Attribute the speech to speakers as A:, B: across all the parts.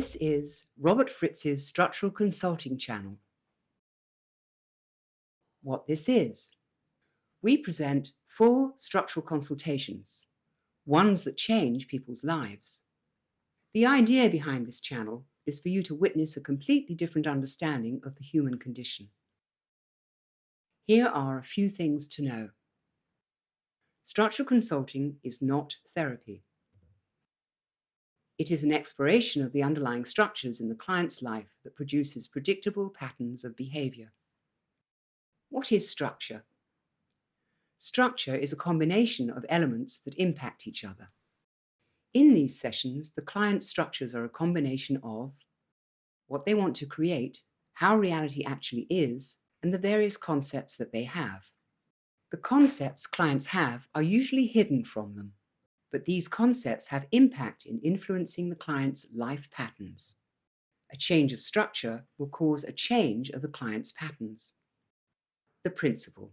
A: This is Robert Fritz's Structural Consulting channel. What this is: we present full structural consultations, ones that change people's lives. The idea behind this channel is for you to witness a completely different understanding of the human condition. Here are a few things to know. Structural consulting is not therapy. It is an exploration of the underlying structures in the client's life that produces predictable patterns of behavior. What is structure? Structure is a combination of elements that impact each other. In these sessions, the client's structures are a combination of what they want to create, how reality actually is, and the various concepts that they have. The concepts clients have are usually hidden from them, but these concepts have impact in influencing the client's life patterns. A change of structure will cause a change of the client's patterns. The principle: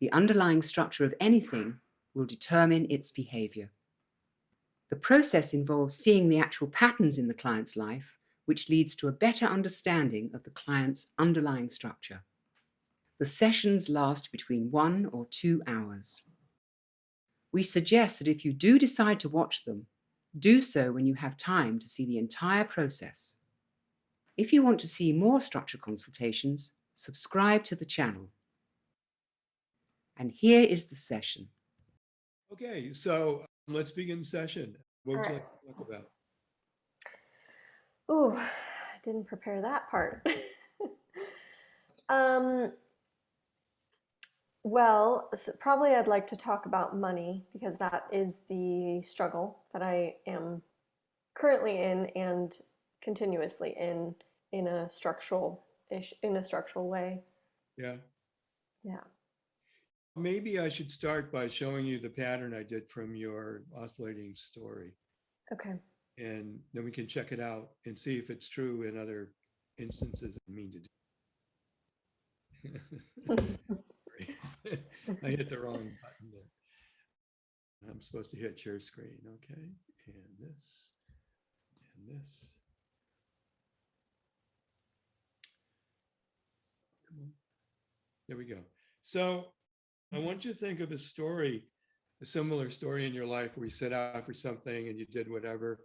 A: the underlying structure of anything will determine its behavior. The process involves seeing the actual patterns in the client's life, which leads to a better understanding of the client's underlying structure. The sessions last between 1 or 2 hours. We suggest that if you do decide to watch them, do so when you have time to see the entire process. If you want to see more structure consultations, subscribe to the channel. And here is the session.
B: Okay, so let's begin the session. What would you like to talk about?
C: Ooh, I didn't prepare that part. Well, so probably I'd like to talk about money because that is the struggle that I am currently in and continuously in a structural way.
B: Yeah,
C: Yeah.
B: maybe I should start by showing you the pattern I did from your oscillating story,
C: Okay.
B: and then we can check it out and see if it's true in other instances I mean to do. I hit the wrong button there. I'm supposed to hit share screen, okay, and this, and this. Come on. There we go. So I want you to think of a story, a similar story in your life where you set out for something and you did whatever,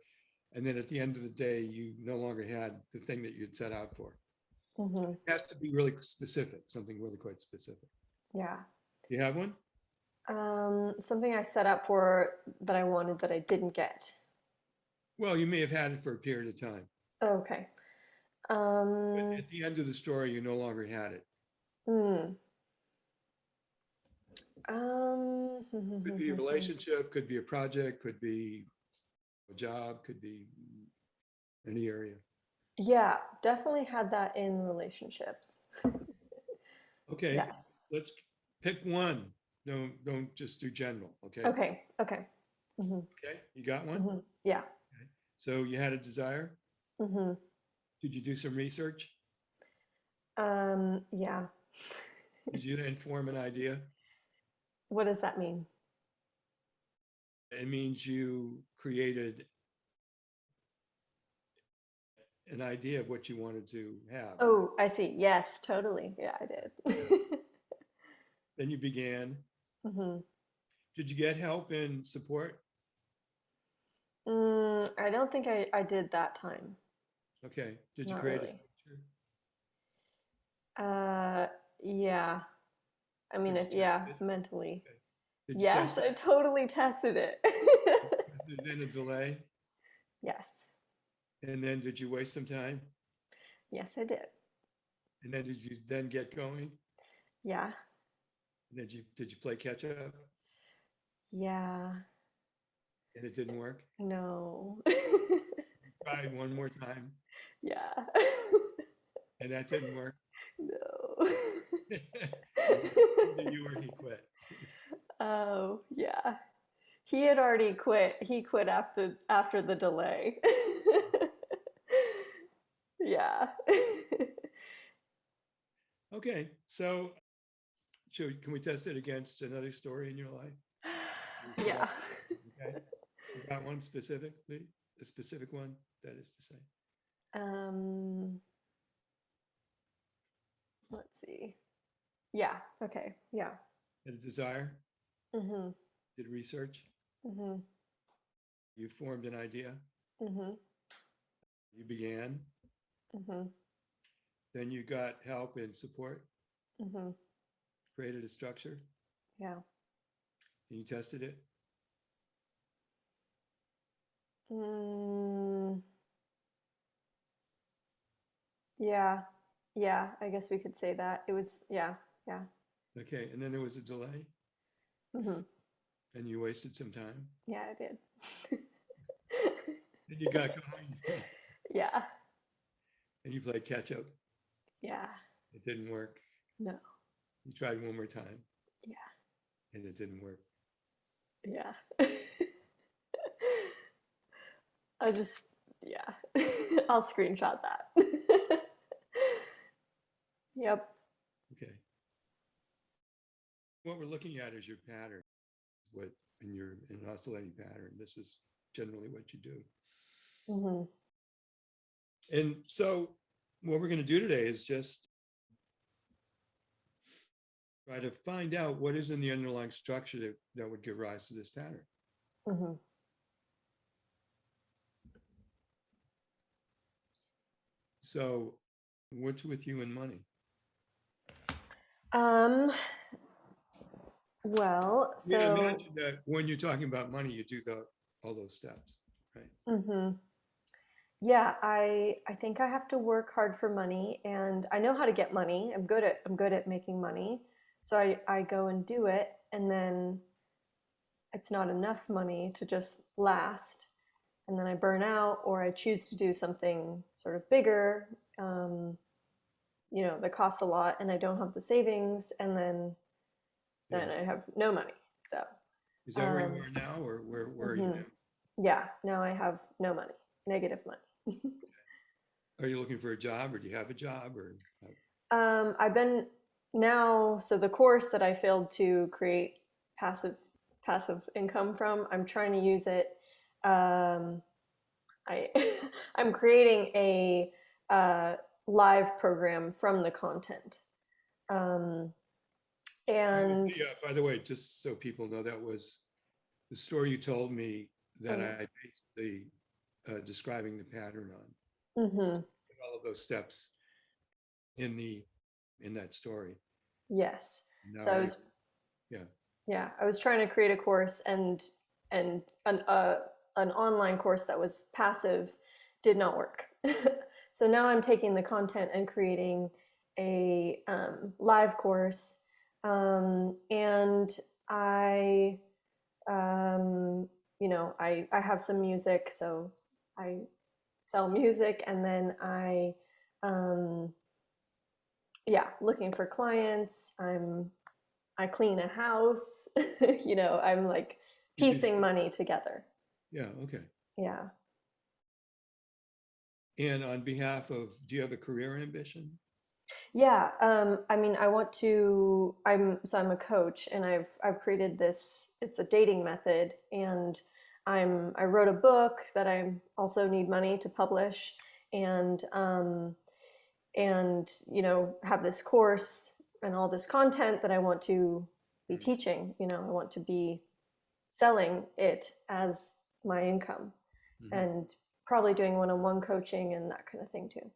B: and then at the end of the day, you no longer had the thing that you'd set out for.
C: Mm-hmm.
B: It has to be really specific, something really quite specific.
C: Yeah.
B: You have one?
C: Something I set up for that I wanted that I didn't get.
B: Well, you may have had it for a period of time.
C: Okay.
B: But
C: Um,
B: at the end of the story, you no longer had it.
C: hmm.
B: Could be a relationship, could be a project, could be a job, could be any area.
C: Yeah, definitely had that in relationships.
B: Okay,
C: Yes.
B: let's pick one. Don't just do general, okay?
C: Okay. Okay. Hmm.
B: Okay, you got one?
C: Hmm. Yeah.
B: Okay. So you had a desire?
C: Hmm.
B: Did you do some research?
C: Yeah.
B: Did you then form an idea?
C: What does that mean?
B: It means you created an idea of what you wanted to have.
C: Oh, I see. Yes, totally. Yeah, I did.
B: Then you began.
C: Hmm.
B: Did you get help and support?
C: I don't think I did that time.
B: Okay. Did you
C: Not
B: create a
C: really.
B: structure?
C: Uh, yeah. I mean,
B: Did you
C: if,
B: test
C: yeah,
B: it?
C: mentally.
B: Okay. Did you
C: Yes,
B: test
C: I
B: it?
C: totally tested it.
B: Has there been a delay?
C: Yes.
B: And then did you waste some time?
C: Yes, I did.
B: And then did you then get going?
C: Yeah.
B: And did you play catch up
C: Yeah.
B: and it didn't work?
C: No.
B: Tried one more time
C: Yeah.
B: and that didn't work.
C: No.
B: Either you or he quit.
C: Oh, yeah. He had already quit. He quit after the delay. Yeah.
B: Okay, so can we test it against another story in your life?
C: Yeah.
B: Okay, you got one specifically, a specific one, that is to say.
C: Um, let's see. Yeah. Okay. Yeah.
B: Had a desire?
C: Mhm.
B: Did research?
C: Mhm.
B: You formed an idea?
C: Mhm.
B: You began?
C: Mhm.
B: Then you got help and support?
C: Mhm.
B: Created a structure?
C: Yeah.
B: And you tested it?
C: Mm, yeah. Yeah. I guess we could say that. It was, yeah. Yeah.
B: Okay, and then there was a delay
C: Mhm.
B: and you wasted some time
C: Yeah, I did.
B: and you got going
C: Yeah.
B: and you played catch up.
C: Yeah.
B: It didn't work.
C: No.
B: You tried one more time
C: Yeah.
B: and it didn't work.
C: Yeah. I just, yeah. I'll screenshot that. Yep.
B: Okay. What we're looking at is your pattern. What in your in an oscillating pattern, this is generally what you do.
C: Mhm.
B: And so what we're going to do today is just try to find out what is in the underlying structure that would give rise to this pattern.
C: Mhm.
B: So what's with you and money?
C: Um, well,
B: I mean,
C: so
B: imagine that when you're talking about money, you do all those steps, right?
C: mhm. Yeah, I think I have to work hard for money, and I know how to get money. I'm good at making money. So I go and do it, and then it's not enough money to just last. And then I burn out, or I choose to do something sort of bigger, that costs a lot, and I don't have the savings, and then
B: Yeah.
C: I have no money. So
B: Is that where you
C: um,
B: are now, or where are you
C: mhm.
B: now?
C: Yeah, now I have no money, negative money.
B: Are you looking for a job, or do you have a job, or
C: I've been now, so the course that I failed to create passive passive income from, I'm trying to use it. Um, I I'm creating a live program from the content, um,
B: that was
C: and
B: the, by the way, just so people know, that was the story you told me that
C: mm,
B: I based the describing the pattern on.
C: mhm,
B: All of those steps in the in that story.
C: yes.
B: Now
C: So I
B: you,
C: was
B: yeah,
C: Yeah, I was trying to create a course, and an online course that was passive did not work. So now I'm taking the content and creating a live course, and I I have some music, so I sell music, and then um, looking for clients. I clean a house. I'm like
B: you did,
C: piecing money together.
B: yeah, okay.
C: Yeah.
B: And on behalf of, do you have a career ambition?
C: Yeah. I mean, I'm a coach, and I've created this, it's a dating method, and I wrote a book that I also need money to publish, and have this course and all this content that I want to be
B: Mm,
C: teaching. I want to be selling it as my income,
B: mhm.
C: and probably doing one-on-one coaching and that kind of thing too.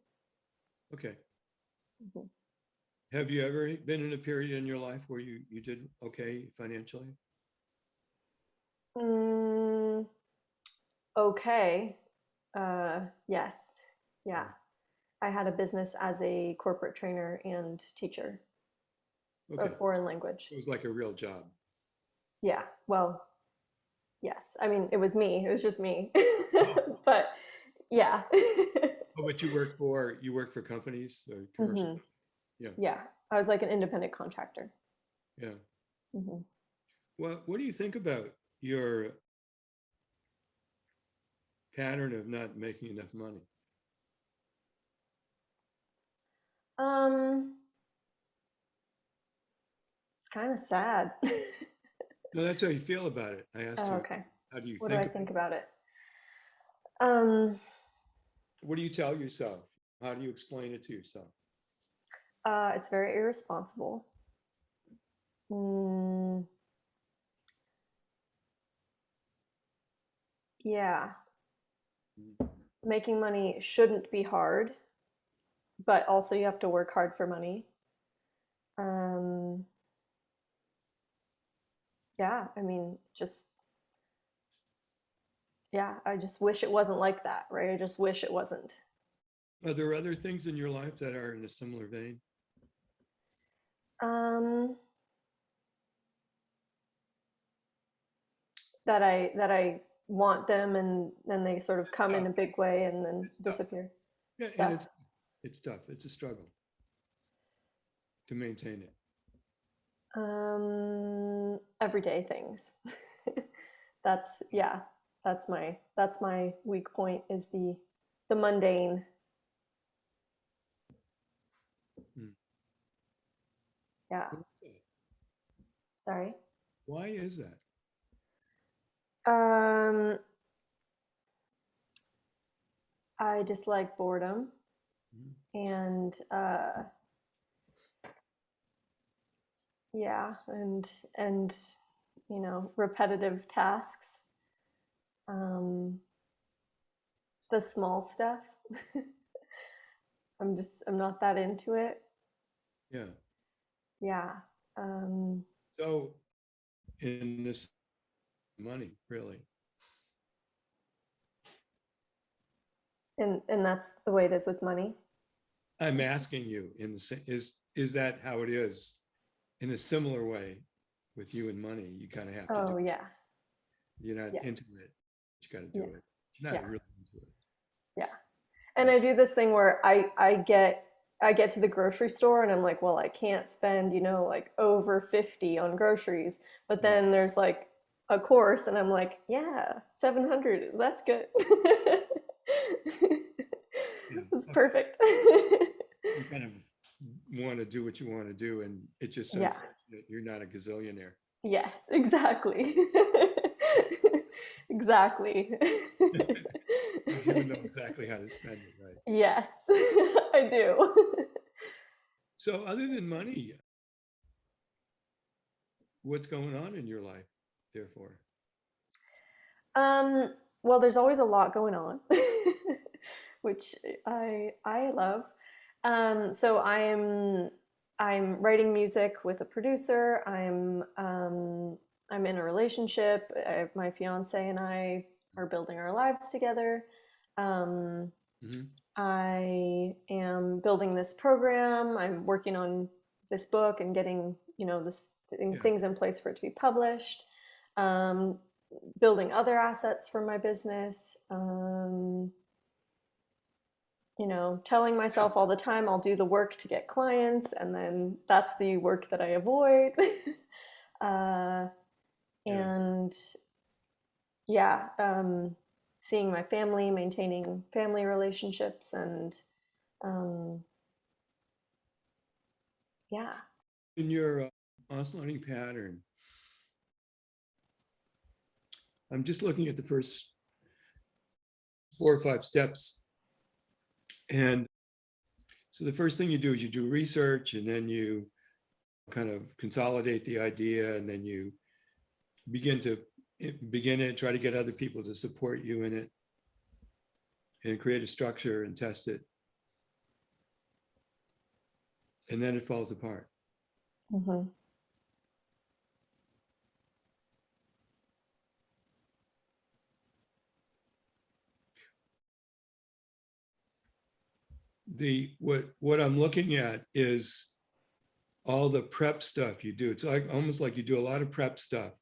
B: Okay.
C: Mhm.
B: Have you ever been in a period in your life where you did okay financially?
C: Mm, okay. Yes. Yeah.
B: Yeah.
C: I had a business as a corporate trainer and teacher
B: Okay.
C: of foreign language.
B: It was like a real job.
C: Yeah. Well, yes. I mean, it was me. It was just me.
B: Oh,
C: But yeah.
B: oh, but you work for companies or commercial?
C: Hmm.
B: Yeah,
C: Yeah. I was like an independent contractor.
B: yeah.
C: Hmm.
B: Well, what do you think about your pattern of not making enough money?
C: Um, it's kind of sad.
B: No, that's how you feel about it. I asked
C: Oh,
B: you,
C: okay.
B: how do you
C: What do
B: think
C: I
B: about
C: think
B: it?
C: about it? Um,
B: What do you tell yourself? How do you explain it to yourself?
C: It's very irresponsible. Mm, yeah,
B: Mm.
C: making money shouldn't be hard, but also you have to work hard for money. Um, yeah, I mean, just, yeah, I just wish it wasn't like that, right? I just wish it wasn't.
B: Are there other things in your life that are in a similar vein?
C: Um, that I want them and then they sort of come in
B: Tough.
C: a big way and then
B: It's tough.
C: disappear.
B: Yeah, and
C: Stuff.
B: it's tough. It's a struggle to maintain it.
C: Everyday things. That's yeah. That's my weak point is the mundane.
B: Hmm.
C: Yeah.
B: What is that?
C: Sorry.
B: Why is that?
C: Um, I dislike boredom
B: Mhm.
C: and yeah, and repetitive tasks. Um, the small stuff. I'm not that into it.
B: Yeah.
C: Yeah. Um,
B: So in this money, really.
C: and that's the way it is with money.
B: I'm asking you, is that how it is? In a similar way with you and money, you kind of have to do
C: Oh
B: it.
C: yeah.
B: You're not
C: Yeah.
B: into it. You got to
C: Yeah.
B: do it. You're not
C: Yeah.
B: really into it.
C: Yeah. And I do this thing where I get to the grocery store and I'm like, well, I can't spend, like over 50 on groceries. But
B: Right.
C: then there's like a course and I'm like, yeah, 700. That's good.
B: Yeah.
C: It's perfect.
B: You kind of want to do what you want to do, and it's just
C: Yeah.
B: unfortunate you're not a gazillionaire.
C: Yes, exactly. Exactly.
B: You know exactly how to spend it, right?
C: Yes, I do.
B: So, other than money, what's going on in your life, therefore?
C: Um, well, there's always a lot going on, which I love. So I'm writing music with a producer. I'm in a relationship. My fiance and I are building our lives together. Um,
B: Hmm.
C: I am building this program. I'm working on this book and getting,
B: Yeah.
C: things in place for it to be published. Um, Building other assets for my business. Telling myself all the time I'll do the work to get clients, and then that's the work that I avoid. uh,
B: Yeah.
C: and yeah, seeing my family, maintaining family relationships, and um, yeah.
B: In your oscillating pattern, I'm just looking at the first 4 or 5 steps. And so the first thing you do is you do research, and then you kind of consolidate the idea, and then you begin it, try to get other people to support you in it, and create a structure and test it. And then it falls apart.
C: Mm-hmm.
B: What I'm looking at is all the prep stuff you do. It's like almost like you do a lot of prep stuff,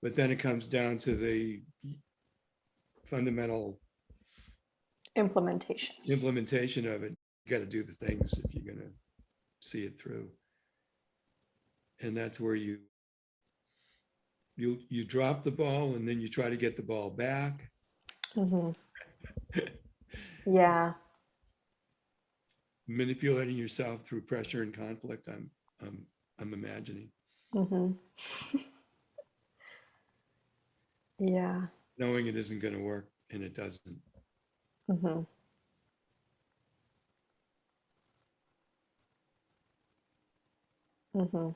B: but then it comes down to the fundamental
C: Implementation.
B: implementation of it. You got to do the things if you're going to see it through. And that's where you drop the ball, and then you try to get the ball back.
C: Mm-hmm. Yeah.
B: Manipulating yourself through pressure and conflict. I'm imagining.
C: Mm-hmm. Yeah.
B: Knowing it isn't going to work, and it doesn't.
C: Mm-hmm. Mm-hmm.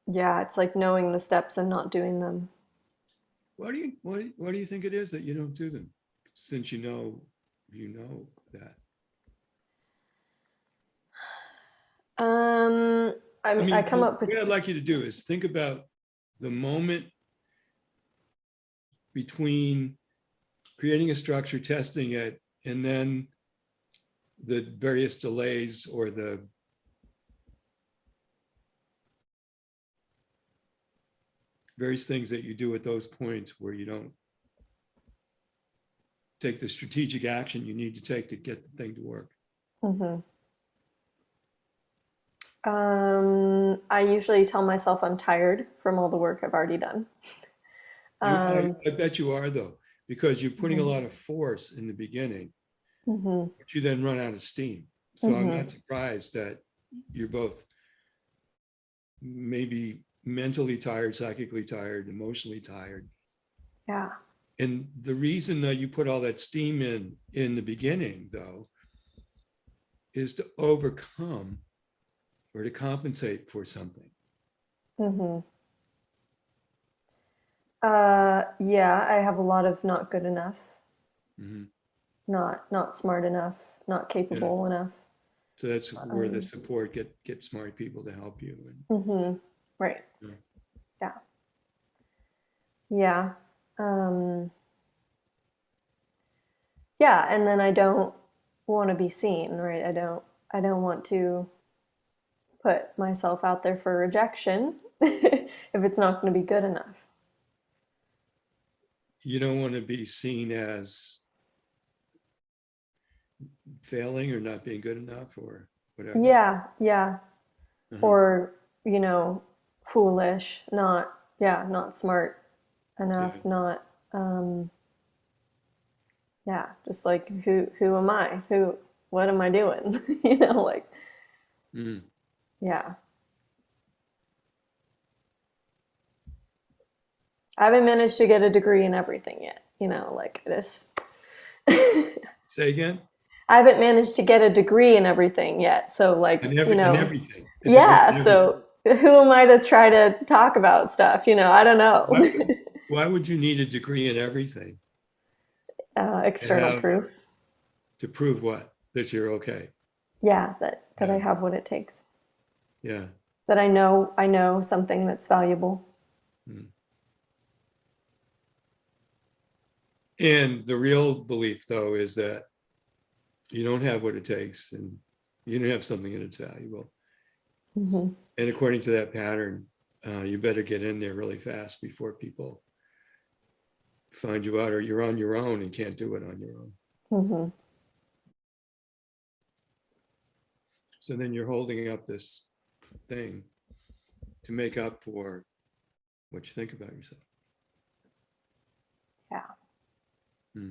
C: Yeah, it's like knowing the steps and not doing them.
B: Why do you think it is that you don't do them? Since you know that.
C: Um,
B: I
C: I
B: mean,
C: come
B: well,
C: up with,
B: what I'd like you to do is think about the moment between creating a structure, testing it, and then the various delays or the various things that you do at those points where you don't take the strategic action you need to take to get the thing to work.
C: Mhm. I usually tell myself I'm tired from all the work I've already done. Um,
B: I bet you are, though, because you're putting a
C: mhm,
B: lot of force in the beginning,
C: mhm,
B: but you then run out of steam. So I'm
C: mhm.
B: not surprised that you're both maybe mentally tired, psychically tired, emotionally tired.
C: Yeah.
B: And the reason that you put all that steam in the beginning, though, is to overcome or to compensate for something.
C: Mhm. Yeah, I have a lot of not good enough,
B: Mhm.
C: not smart enough, not
B: Yeah.
C: capable enough.
B: So that's where the
C: Um,
B: support get smart people to help you. And
C: mhm. Right.
B: yeah.
C: Yeah. Yeah. Um, yeah, and then I don't want to be seen, right? I don't want to put myself out there for rejection if it's not going to be good enough.
B: You don't want to be seen as failing or not being good enough or whatever.
C: Yeah, yeah.
B: Uh-huh.
C: Or, you know, foolish, not, yeah, not smart enough,
B: Yeah.
C: not, yeah, just like who am I? What am I doing? You know, like,
B: Mm.
C: yeah. I haven't managed to get a degree in everything yet, you know, like this.
B: Say again?
C: I haven't managed to get a degree in everything yet. So, like, you
B: And
C: know,
B: everything. A degree
C: yeah.
B: in everything.
C: So, who am I to try to talk about stuff? You know, I don't know.
B: Why would you need a degree in everything? To
C: External
B: have
C: proof.
B: to prove what? That you're okay.
C: Yeah, that I
B: Yeah.
C: have what it takes.
B: Yeah.
C: That I know something that's valuable.
B: Mm. And the real belief, though, is that you don't have what it takes and you don't have something that's valuable.
C: Hmm.
B: And according to that pattern, you better get in there really fast before people find you out or you're on your own and can't do it on your own.
C: Hmm.
B: So then you're holding up this thing to make up for what you think about yourself.
C: Yeah.
B: Hmm.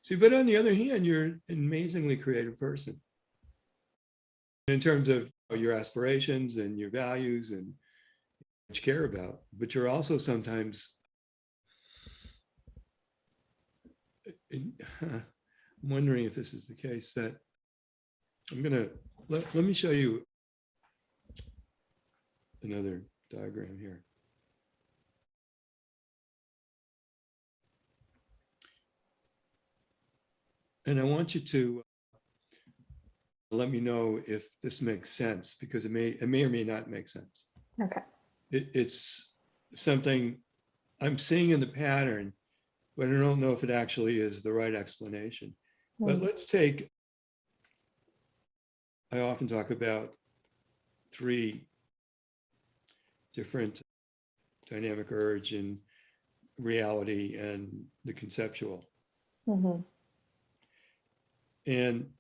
B: See, but on the other hand, you're an amazingly creative person in terms of your aspirations and your values and what you care about. But you're also sometimes, I'm wondering if this is the case, that I'm going to let me show you another diagram here. And I want you to let me know if this makes sense because it may or may not make sense.
C: Okay.
B: It's something I'm seeing in the pattern, but I don't know if it actually is the right explanation. But
C: Mm.
B: let's take, I often talk about 3 different dynamic urge and reality and the conceptual.
C: Hmm.
B: And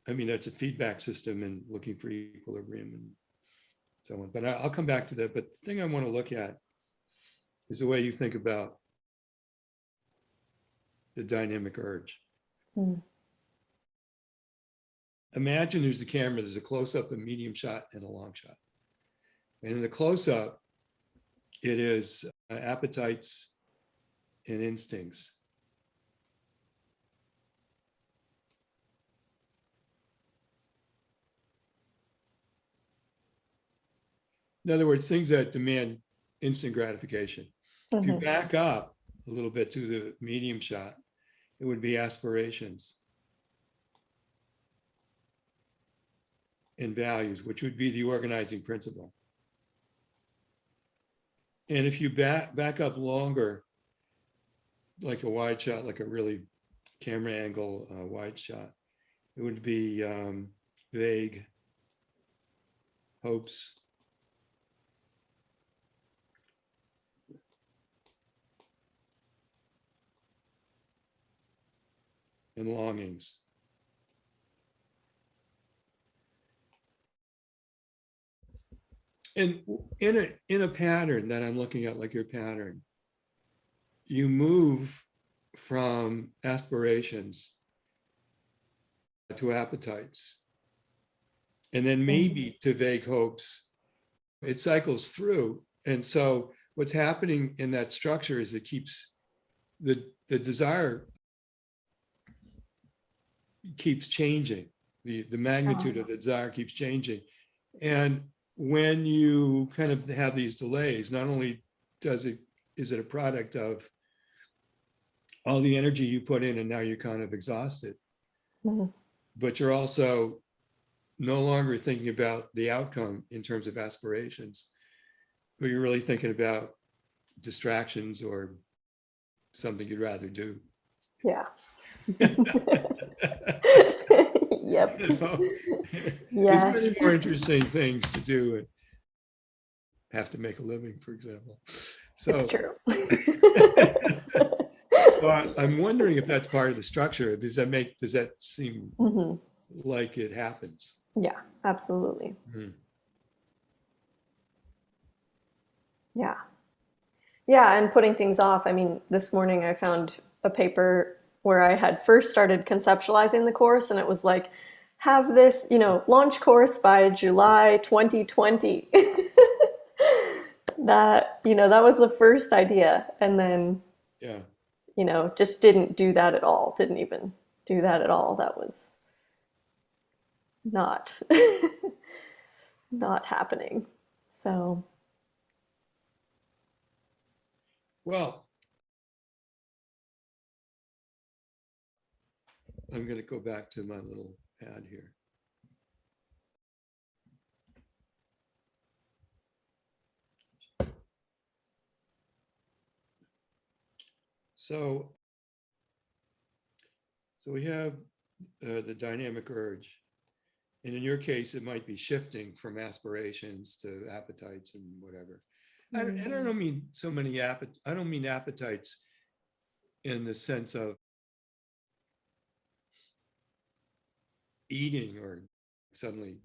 B: I mean, that's a feedback system and looking for equilibrium and so on. But I'll come back to that. But the thing I want to look at is the way you think about the dynamic urge.
C: Mm.
B: Imagine there's a camera, there's a close up, a medium shot, and a long shot. And in the close up, it is appetites and instincts. In other words, things that demand instant gratification. If you back up a little bit to the medium shot, it would be aspirations and values, which would be the organizing principle. And if you back up longer, like a wide shot, like a really camera angle wide shot, it would be vague hopes, and longings. And in a pattern that I'm looking at, like your pattern, you move from aspirations to appetites, and then maybe to vague hopes. It cycles through. And so what's happening in that structure is it keeps the desire keeps changing. The magnitude of the desire keeps changing. And when you kind of have these delays, not only is it a product of all the energy you put in and now you're kind of exhausted, but you're also no longer thinking about the outcome in terms of aspirations, but you're really thinking about distractions or something you'd rather do.
C: Yeah. Yep.
B: You know?
C: Yes.
B: There's many more interesting things to do and have to make a living, for example. So
C: It's true.
B: So I'm wondering if that's part of the structure. Does that seem like it happens?
C: Yeah, absolutely. Yeah. Yeah, and putting things off. I mean, this morning I found a paper where I had first started conceptualizing the course, and it was like, have this, launch course by July 2020. That was the first idea. And then,
B: Yeah.
C: Just didn't do that at all. Didn't even do that at all. That was not, not happening. So.
B: Well, I'm going to go back to my little pad here. So we have the dynamic urge. And in your case, it might be shifting from aspirations to appetites and whatever. And I don't mean so many I don't mean appetites in the sense of eating or suddenly,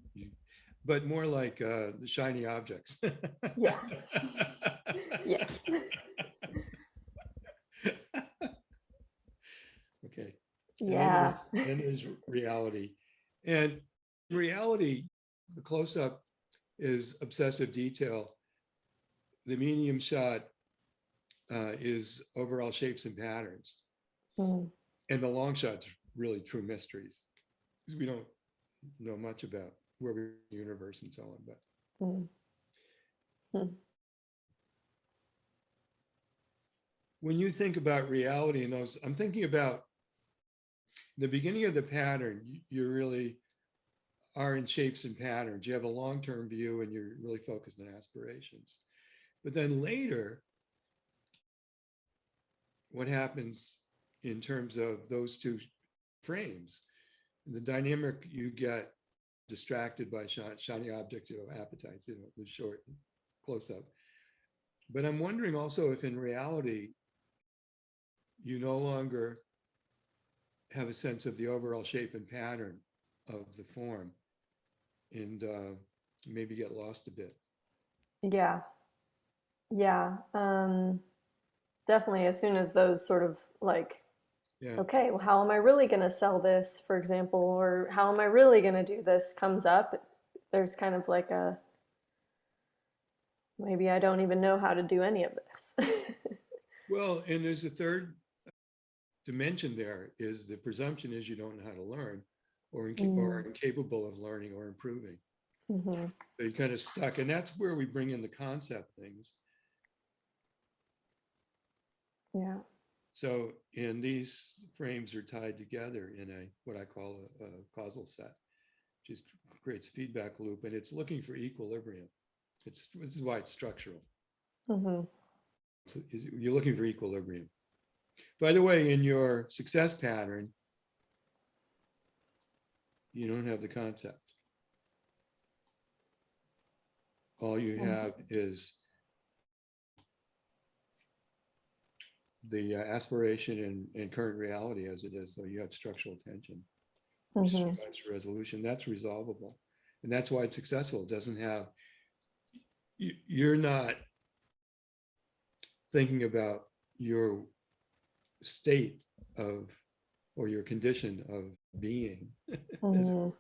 B: but more like the shiny objects.
C: Yeah. Yes.
B: Okay.
C: Yeah.
B: And then there's reality. And reality, the close-up is obsessive detail. The medium shot is overall shapes and patterns. And the long shot's really true mysteries. We don't know much about where we're in the universe and so on. But when you think about reality in those, I'm thinking about the beginning of the pattern, you really are in shapes and patterns. You have a long-term view and you're really focused on aspirations. But then later, what happens in terms of those two frames, the dynamic, you get distracted by shiny object, appetites, the short close-up. But I'm wondering also if in reality, you no longer have a sense of the overall shape and pattern of the form and maybe get lost a bit.
C: Yeah. Yeah. Definitely as soon as those sort of like, okay, well, how am I really going to sell this, for example, or how am I really going to do this comes up, there's kind of like a, maybe I don't even know how to do any of this.
B: Well, and there's a third dimension there is the presumption is you don't know how to learn or incapable of learning or improving.
C: Mm-hmm.
B: So you're kind of stuck. And that's where we bring in the concept things.
C: Yeah.
B: So, and these frames are tied together in a what I call a causal set, which creates feedback loop, and it's looking for equilibrium. This is why it's structural.
C: Mm-hmm.
B: So you're looking for equilibrium. By the way, in your success pattern, you don't have the concept. All you have is the aspiration and current reality as it is. So you have structural tension, which
C: Mm-hmm.
B: strives for resolution. That's resolvable. And that's why it's successful. It doesn't have, you're not thinking about your state of, or your condition of being,
C: Mm-hmm.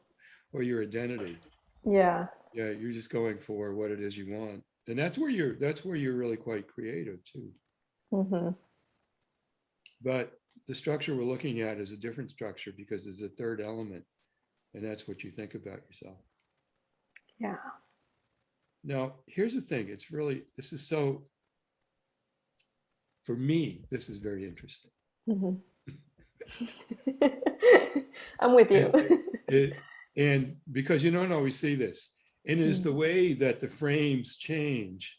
B: or your identity.
C: Yeah.
B: Yeah, you're just going for what it is you want. And that's where you're really quite creative too.
C: Mm-hmm.
B: But the structure we're looking at is a different structure because there's a third element, and that's what you think about yourself.
C: Yeah.
B: Now, here's the thing. This is so, for me, this is very interesting.
C: Mm-hmm. I'm with you.
B: And because you don't always see this, and it is the way that the frames change.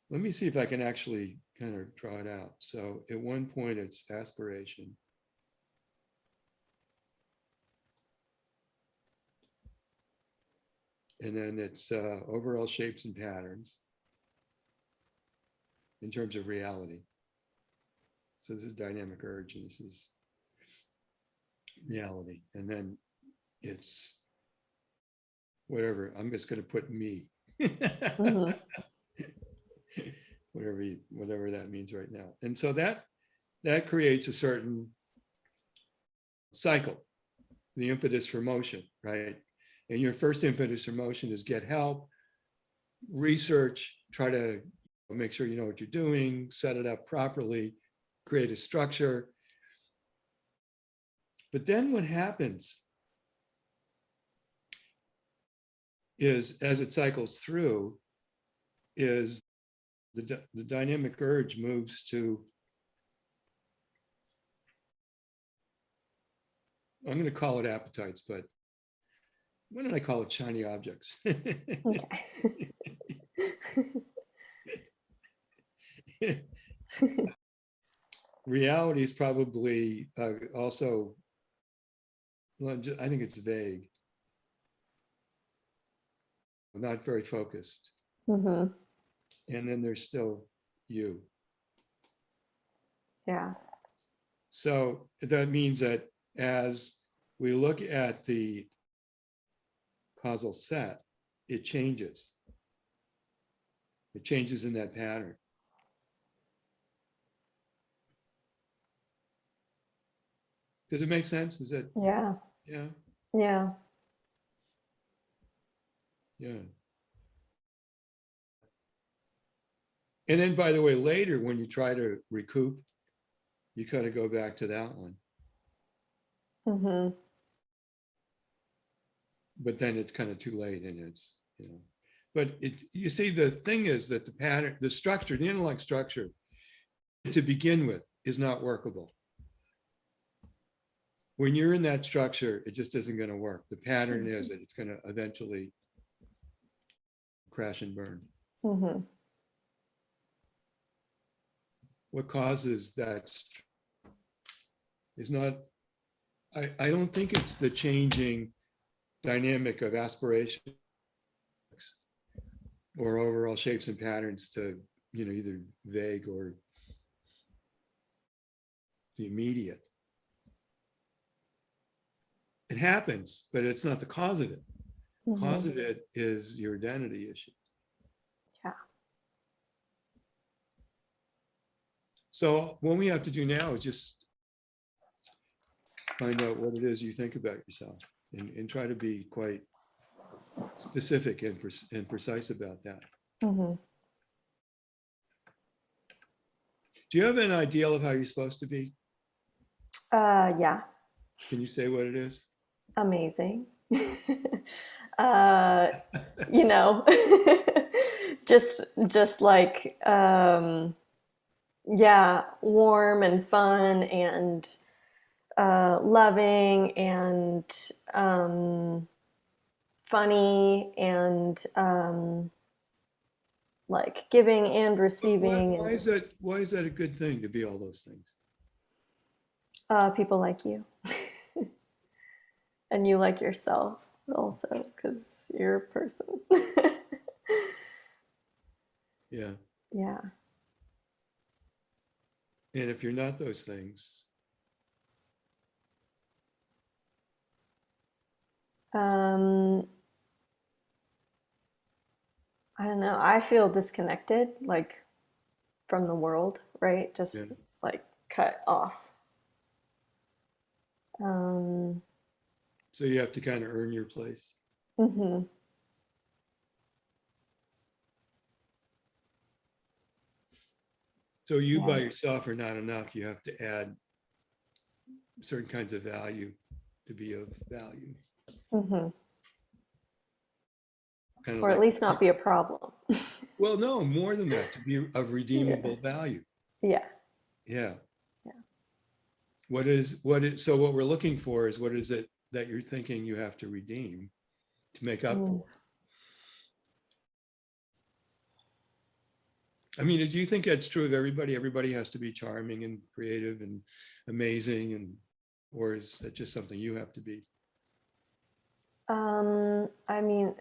B: Let me see if I can actually kind of draw it out. So at one point it's aspiration. And then it's overall shapes and patterns in terms of reality. So this is dynamic urge, and this is reality. And then it's whatever. I'm just going to put me.
C: Mm-hmm.
B: whatever that means right now. And so that creates a certain cycle, the impetus for motion, right? And your first impetus for motion is get help, research, try to make sure you know what you're doing, set it up properly, create a structure. But then what happens is, as it cycles through, is the dynamic urge moves to, I'm going to call it appetites, but what did I call it? Shiny objects.
C: Okay.
B: Reality is probably also, well, I think it's vague, not very focused.
C: Mm-hmm.
B: And then there's still you.
C: Yeah.
B: So that means that as we look at the causal set, it changes. It changes in that pattern. Does it make sense? Is it?
C: Yeah.
B: Yeah.
C: Yeah.
B: Yeah. And then, by the way, later when you try to recoup, you kind of go back to that one.
C: Mm-hmm.
B: But then it's kind of too late, and it's, but you see, the thing is that the pattern, the structure, the intellect structure to begin with is not workable. When you're in that structure, it just isn't going to work. The pattern is that it's going to eventually crash and burn.
C: Mm-hmm.
B: What causes that is not, I don't think it's the changing dynamic of aspiration or overall shapes and patterns to, either vague or the immediate. It happens, but it's not the cause of it.
C: Mm-hmm.
B: Cause of it is your identity issue.
C: Yeah.
B: So what we have to do now is just find out what it is you think about yourself, and try to be quite specific and precise about that.
C: Mm-hmm.
B: Do you have an ideal of how you're supposed to be?
C: Yeah.
B: Can you say what it is?
C: Amazing. uh, you know, just like yeah, warm and fun and loving and funny and like giving and
B: But
C: receiving
B: why
C: and
B: is that? Why is that a good thing to be all those things?
C: people like you and you like yourself also because you're a person.
B: Yeah.
C: Yeah.
B: And if you're not those things,
C: Um, I don't know. I feel disconnected, like from the world, right?
B: yeah.
C: Just like cut off. Um,
B: So you have to kind of earn your place.
C: mhm.
B: So you by
C: Yeah.
B: yourself are not enough. You have to add certain kinds of value to be of value.
C: Hmm.
B: Kind of
C: Or at
B: like,
C: least not be a problem.
B: well, no, more than that, to be of
C: Yeah.
B: redeemable value.
C: Yeah.
B: Yeah.
C: Yeah.
B: So what we're looking for is what is it that you're thinking you have to redeem to make up
C: Mm.
B: for? I mean, do you think that's true of everybody? Everybody has to be charming and creative and amazing, and or is that just something you have to be?
C: I mean,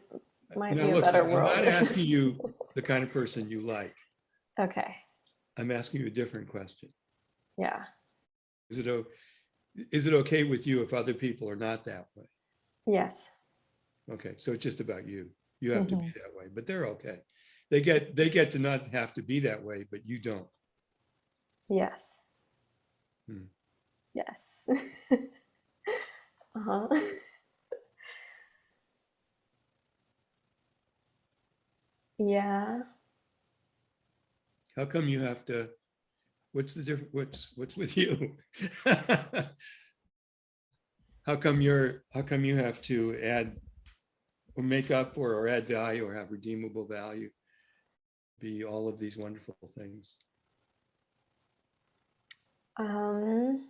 C: might
B: Now,
C: be a better
B: listen, I'm
C: world
B: not
C: if.
B: asking you the kind of person you like.
C: Okay.
B: I'm asking you a different question.
C: Yeah.
B: Is it is it okay with you if other people are not that way?
C: Yes.
B: Okay, so it's just about you. You have to be
C: Hmm.
B: that way, but they're okay. They get to not have to be that way, but you don't.
C: Yes.
B: Hmm.
C: Yes. Uh-huh. Yeah.
B: How come you have to? What's the difference? What's with you? How come you have to add or make up for or add value or have redeemable value? Be all of these wonderful things.
C: Um,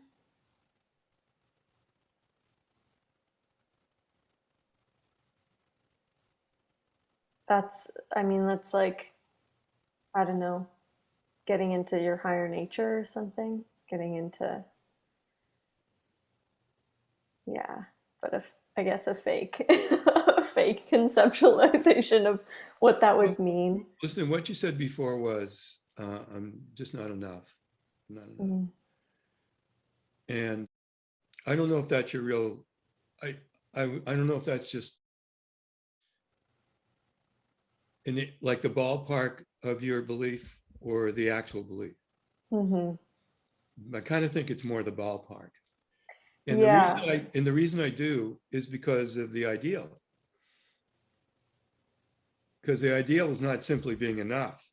C: I mean, that's like, I don't know, getting into your higher nature or something, getting into, yeah, but if, I guess a fake, a fake conceptualization of what that
B: Well,
C: would mean.
B: listen, what you said before was I'm just not enough. Not enough.
C: Mhm.
B: And I don't know if that's your real I I don't know if that's just in it, like the ballpark of your belief or the actual belief.
C: Mhm.
B: I kind of think it's more the ballpark.
C: Yeah.
B: And the reason I do is because of the ideal. Because the ideal is not simply being enough.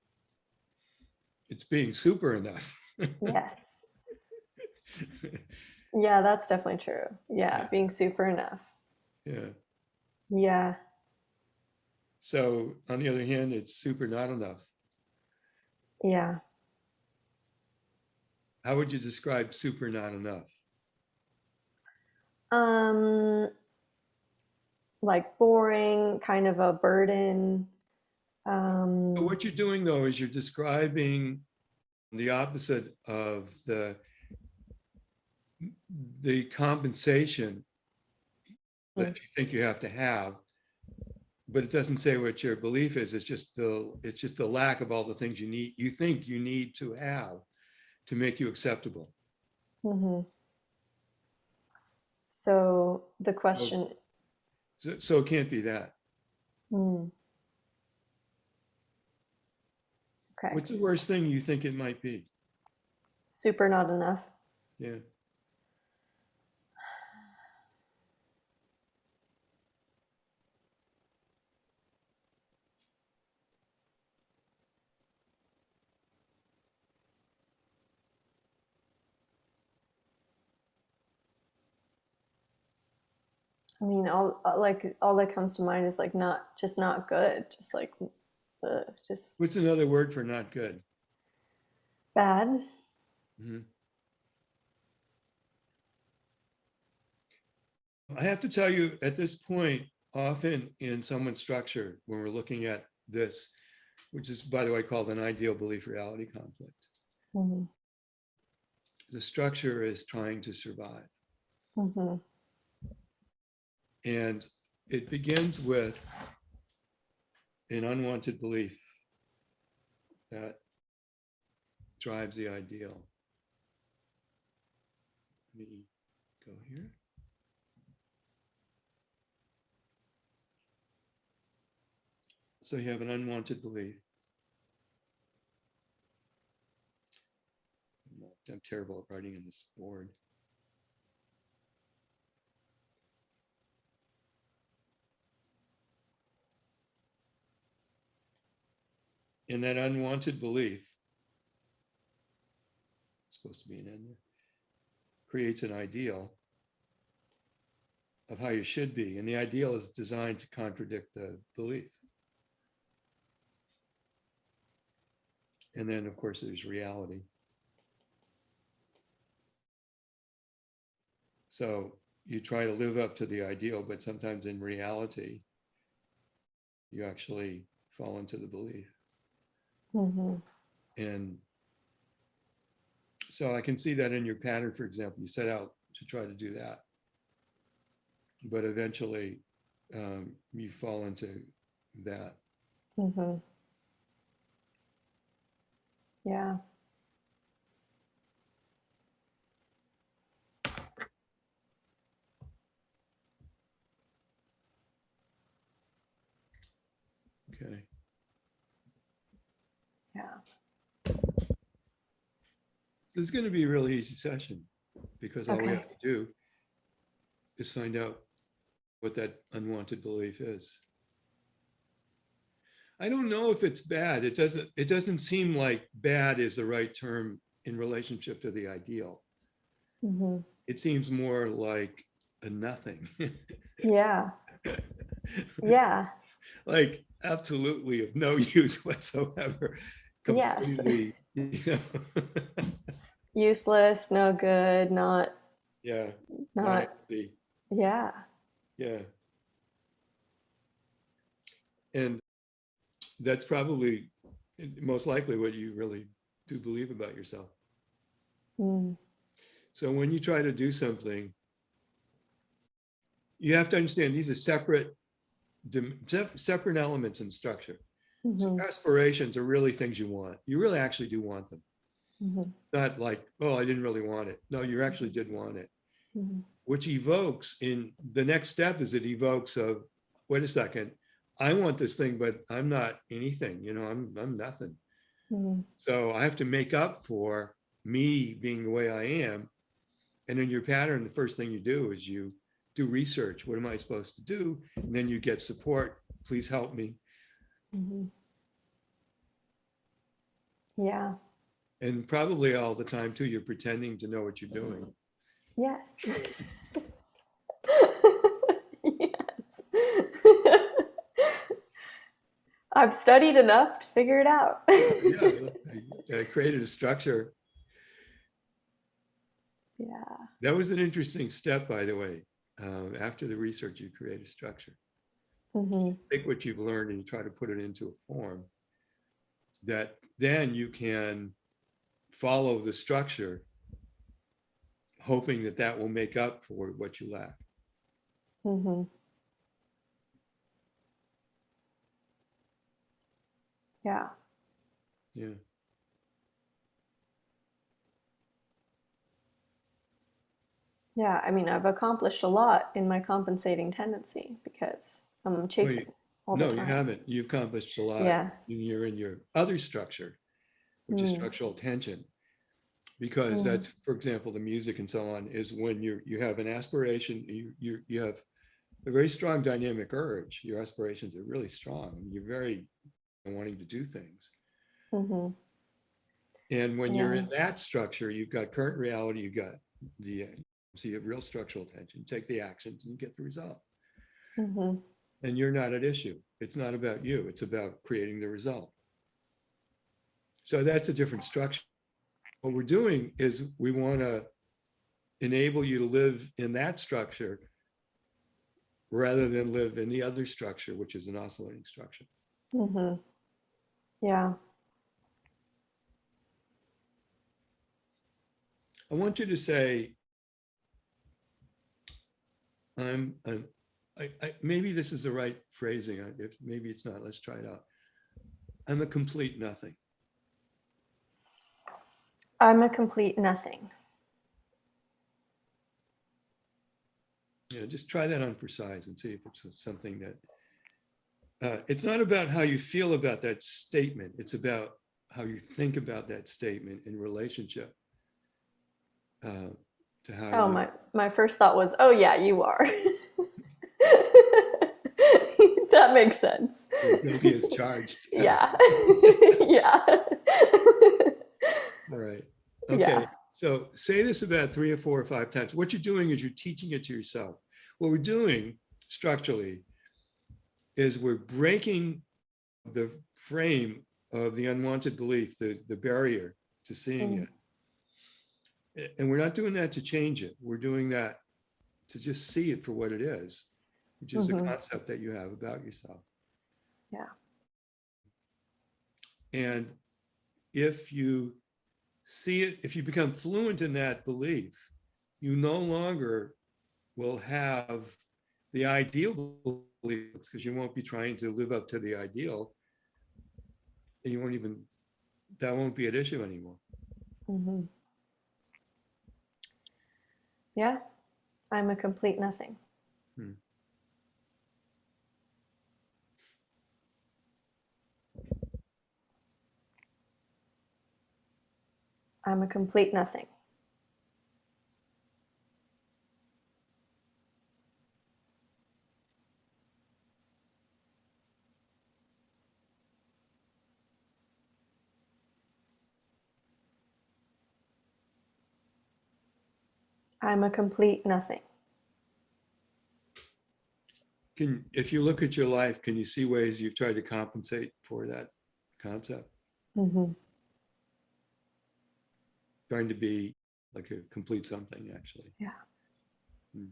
B: It's being super enough.
C: Yes. Yeah, that's definitely true. Yeah,
B: Yeah.
C: being super enough.
B: Yeah.
C: Yeah.
B: So on the other hand, it's super not enough.
C: Yeah.
B: How would you describe super not enough?
C: Um, like boring, kind of a burden.
B: So
C: Um,
B: what you're doing though is you're describing the opposite of the compensation that
C: mm,
B: you think you have to have, but it doesn't say what your belief is. It's just the lack of all the things you think you need to have to make you acceptable.
C: mhm. So the
B: So
C: question,
B: so it can't be that.
C: mm, okay,
B: What's the worst thing you think it might be?
C: super not enough.
B: Yeah.
C: I mean, all that comes to mind is like not good, just like just
B: What's another word for not good?
C: bad.
B: Mhm. I have to tell you, at this point, often in someone's structure, when we're looking at this, which is, by the way, called an ideal belief reality conflict,
C: Mm-hmm.
B: the structure is trying to survive.
C: Mm-hmm.
B: And it begins with an unwanted belief that drives the ideal. Let me go here. So you have an unwanted belief. I'm terrible at writing in this board. And that unwanted belief, it's supposed to be an N there, creates an ideal of how you should be. And the ideal is designed to contradict the belief. And then, of course, there's reality. So you try to live up to the ideal, but sometimes in reality, you actually fall into the belief.
C: Mm-hmm.
B: And so I can see that in your pattern, for example, you set out to try to do that, but eventually you fall into that.
C: Mm-hmm. Yeah.
B: Okay.
C: Yeah.
B: This is going to be a really easy session because all we
C: Okay.
B: have to do is find out what that unwanted belief is. I don't know if it's bad. It doesn't seem like bad is the right term in relationship to the ideal.
C: Mm-hmm.
B: It seems more like a nothing.
C: Yeah. Yeah.
B: Like absolutely of no use whatsoever.
C: Yes.
B: Completely, you know.
C: Useless, no good,
B: Yeah, not
C: not
B: empathy.
C: yeah.
B: Yeah. And that's probably most likely what you really do believe about yourself.
C: Mm.
B: So when you try to do something, you have to understand these are separate elements in structure. So
C: Mm-hmm.
B: aspirations are really things you want. You really actually do want them.
C: Mm-hmm.
B: Not like, oh, I didn't really want it. No, you actually did want it.
C: Mm-hmm.
B: Which evokes in the next step is it evokes of, wait a second, I want this thing, but I'm not anything, you know, I'm nothing.
C: Mm-hmm.
B: So I have to make up for me being the way I am. And in your pattern, the first thing you do is you do research. What am I supposed to do? And then you get support. Please help me.
C: Mm-hmm. Yeah.
B: And probably all the time too, you're pretending to know what you're doing.
C: Yes. Yes. I've studied enough to figure it out.
B: Yeah, I created a structure.
C: Yeah.
B: That was an interesting step, by the way. After the research, you create a structure.
C: Mm-hmm.
B: Take what you've learned and you try to put it into a form that then you can follow the structure, hoping that that will make up for what you lack.
C: Mm-hmm. Yeah.
B: Yeah.
C: Yeah. I mean, I've accomplished a lot in my compensating tendency because I'm chasing
B: Wait,
C: all the
B: no, you
C: time.
B: haven't. You've accomplished a lot.
C: Yeah.
B: You're in your other structure, which is
C: Mm.
B: structural tension, because
C: Mm.
B: that's, for example, the music and so on is when you have an aspiration, you have a very strong dynamic urge. Your aspirations are really strong. You're very wanting to do things.
C: Mm-hmm.
B: And when you're
C: Yeah.
B: in that structure, you've got current reality, you've got the, so you have real structural tension. You take the actions and you get the result.
C: Mm-hmm.
B: And you're not at issue. It's not about you. It's about creating the result. So that's a different structure. What we're doing is we want to enable you to live in that structure rather than live in the other structure, which is an oscillating structure.
C: Mm-hmm. Yeah.
B: I want you to say, maybe this is the right phrasing. If maybe it's not, let's try it out. I'm a complete nothing.
C: I'm a complete nothing.
B: Yeah, just try that on for size and see if it's something that, it's not about how you feel about that statement. It's about how you think about that statement in relationship to how
C: Oh,
B: you.
C: my first thought was, oh yeah, you are. That makes sense.
B: Guilty as charged.
C: Yeah. Yeah.
B: All right.
C: Yeah.
B: Okay. So say this about 3 or 4 or 5 times. What you're doing is you're teaching it to yourself. What we're doing structurally is we're breaking the frame of the unwanted belief, the barrier to seeing
C: Mm.
B: it. And we're not doing that to change it. We're doing that to just see it for what it is, which is a
C: Mm-hmm.
B: concept that you have about yourself.
C: Yeah.
B: And if you see it, if you become fluent in that belief, you no longer will have the ideal beliefs because you won't be trying to live up to the ideal. And you won't even, that won't be an issue anymore.
C: Mm-hmm. Yeah. I'm a complete nothing.
B: Hmm.
C: I'm a complete nothing. I'm a complete nothing.
B: If you look at your life, can you see ways you've tried to compensate for that concept?
C: Mm-hmm.
B: Trying to be like a complete something, actually.
C: Yeah.
B: Hmm.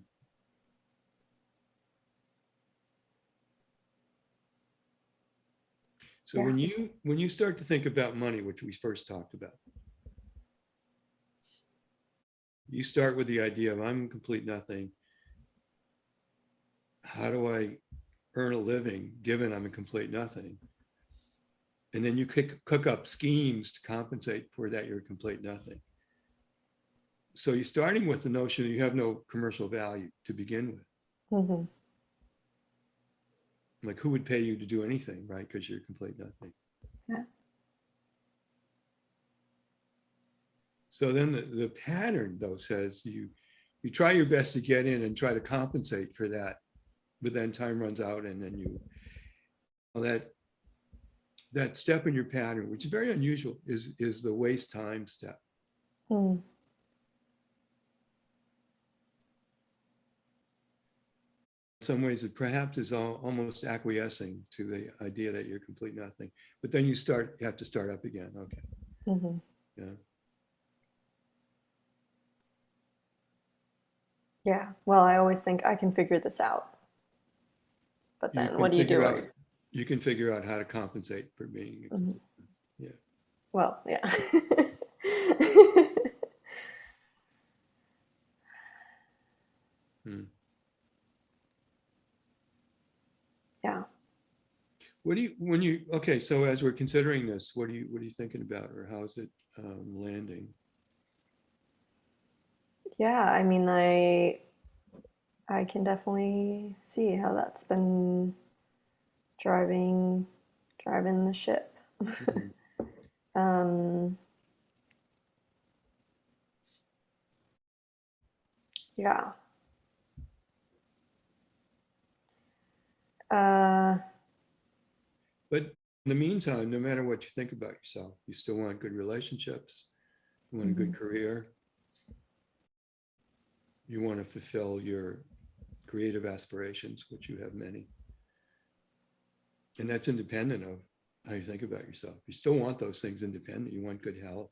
B: So
C: Yeah.
B: when you start to think about money, which we first talked about, you start with the idea of I'm complete nothing. How do I earn a living given I'm a complete nothing? And then you cook up schemes to compensate for that you're a complete nothing. So you're starting with the notion that you have no commercial value to begin with.
C: Mm-hmm.
B: Like who would pay you to do anything, right? Because you're complete nothing.
C: Yeah.
B: So then the pattern though says you try your best to get in and try to compensate for that, but then time runs out and then that step in your pattern, which is very unusual, is the waste time step.
C: Mm.
B: In some ways, it perhaps is almost acquiescing to the idea that you're complete nothing. But then you have to start up again. Okay.
C: Mm-hmm.
B: Yeah.
C: Yeah. Well, I always think I can figure this out. But
B: You
C: then
B: can
C: what do you do?
B: figure out how to compensate for being.
C: Mm-hmm.
B: Yeah.
C: Well, yeah.
B: Hmm.
C: Yeah.
B: Okay, so as we're considering this, what are you thinking about, or how is it landing?
C: Yeah, I mean, I can definitely see how that's been driving the ship.
B: Mhm.
C: Um, yeah. Uh,
B: But in the meantime, no matter what you think about yourself, you still want good relationships, you want a good
C: mhm.
B: career, you want to fulfill your creative aspirations, which you have many. And that's independent of how you think about yourself. You still want those things independent. You want good health.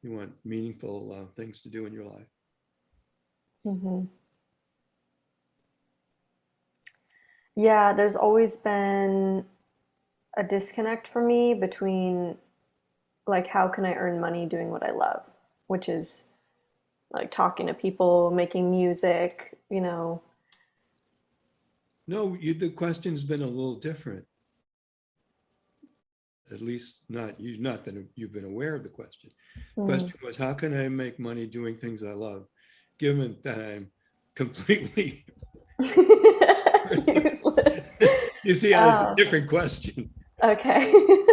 B: You want meaningful things to do in your life.
C: Mm-hmm. Yeah, there's always been a disconnect for me between like how can I earn money doing what I love, which is like talking to people, making music, you know.
B: No, the question's been a little different. At least not that you've been aware of the question.
C: Mm.
B: Question was, how can I make money doing things I love, given that I'm completely
C: Useless.
B: You see how it's a different question.
C: Okay.
B: It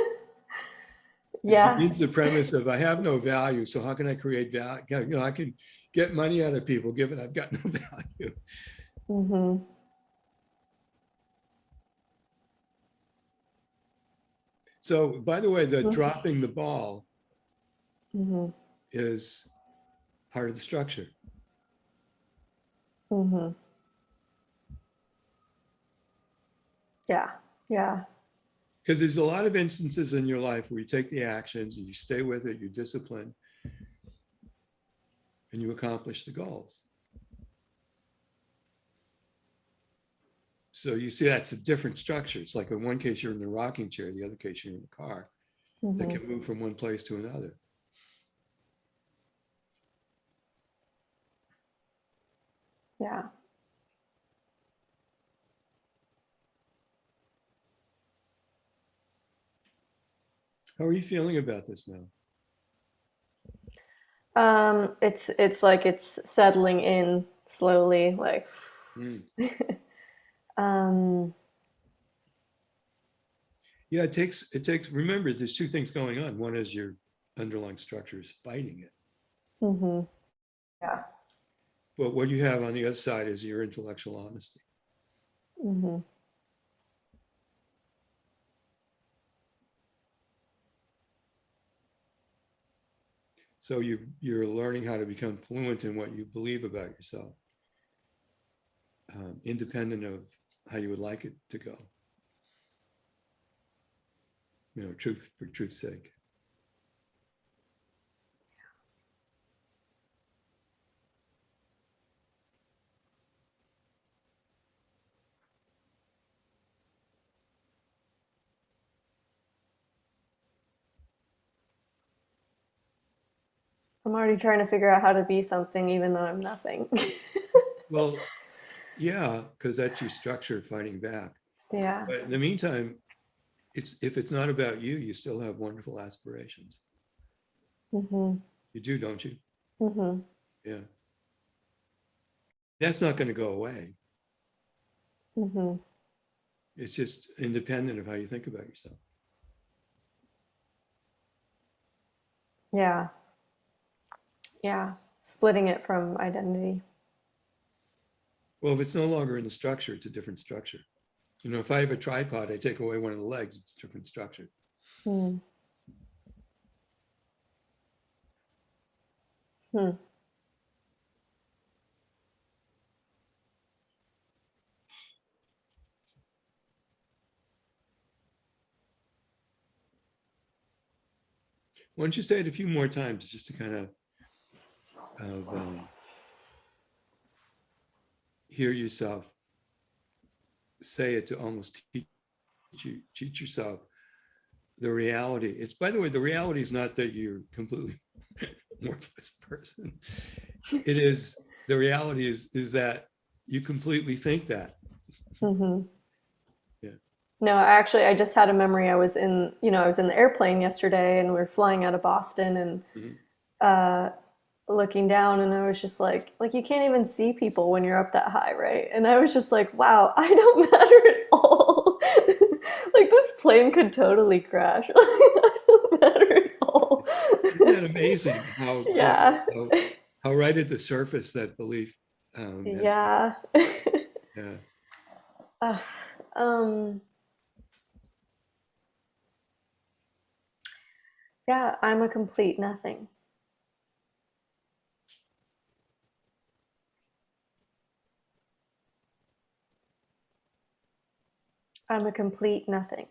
C: Yeah.
B: begins the premise of I have no value, so how can I create value? You know, I can get money out of people, given I've got no value.
C: Mm-hmm.
B: So, by the way, the dropping the ball
C: Mm-hmm.
B: is part of the structure.
C: Mm-hmm. Yeah. Yeah.
B: Because there's a lot of instances in your life where you take the actions and you stay with it, you discipline, and you accomplish the goals. So you see that's a different structure. It's like in one case you're in the rocking chair, the other case you're in the car that can move from one place to another.
C: Yeah.
B: How are you feeling about this now?
C: It's like it's settling in slowly, like um
B: Yeah, it takes, remember, there's two things going on. One is your underlying structure is fighting it.
C: mm-hmm. Yeah.
B: But what you have on the other side is your intellectual honesty.
C: Mm-hmm.
B: So you're learning how to become fluent in what you believe about yourself, independent of how you would like it to go. You know, truth for truth's sake.
C: I'm already trying to figure out how to be something even though I'm nothing.
B: Well, yeah, because that's your structure fighting back.
C: Yeah.
B: But in the meantime, if it's not about you, you still have wonderful aspirations.
C: Mm-hmm.
B: You do, don't you?
C: Mm-hmm.
B: Yeah. That's not going to go away.
C: Mm-hmm.
B: It's just independent of how you think about yourself.
C: Yeah. Yeah. Splitting it from identity.
B: Well, if it's no longer in the structure, it's a different structure. You know, if I have a tripod, I take away one of the legs, it's a different structure.
C: Hmm. Hmm.
B: Why don't you say it a few more times just to kind of hear yourself say it, to almost teach yourself the reality. It's, by the way, the reality is not that you're completely worthless person. It is, the reality is that you completely think that.
C: Mm-hmm.
B: Yeah.
C: No, actually, I just had a memory. I was in the airplane yesterday and we were flying out of Boston and uh, looking down and I was just like you can't even see people when you're up that high, right? And I was just like, wow, I don't matter at all. Like this plane could totally crash. I don't matter at all.
B: Isn't that amazing how
C: Yeah.
B: how right at the surface that belief has been.
C: Yeah.
B: Yeah.
C: Uh, um, yeah, I'm a complete nothing. I'm a complete nothing.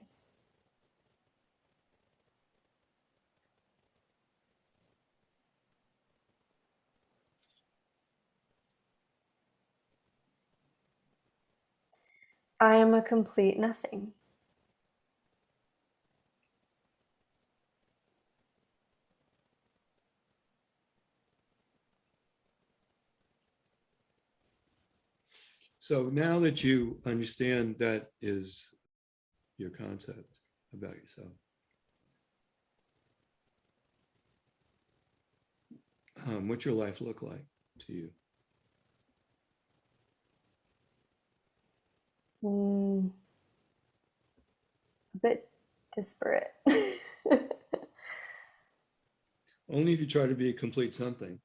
C: I am a complete nothing.
B: So now that you understand that is your concept about yourself, what's your life look like to you?
C: A bit disparate.
B: Only if you try to be a complete something.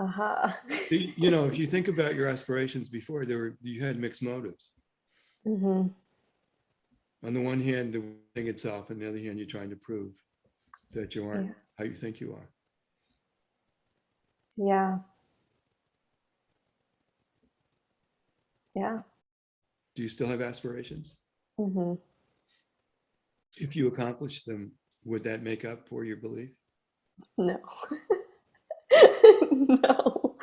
C: Aha.
B: See, you know, if you think about your aspirations before, you had mixed motives.
C: Mm-hmm.
B: On the one hand, the thing itself, on the other hand, you're trying to prove that you aren't
C: Yeah.
B: how you think you are.
C: Yeah. Yeah.
B: Do you still have aspirations?
C: Mm-hmm.
B: If you accomplish them, would that make up for your belief?
C: No. No.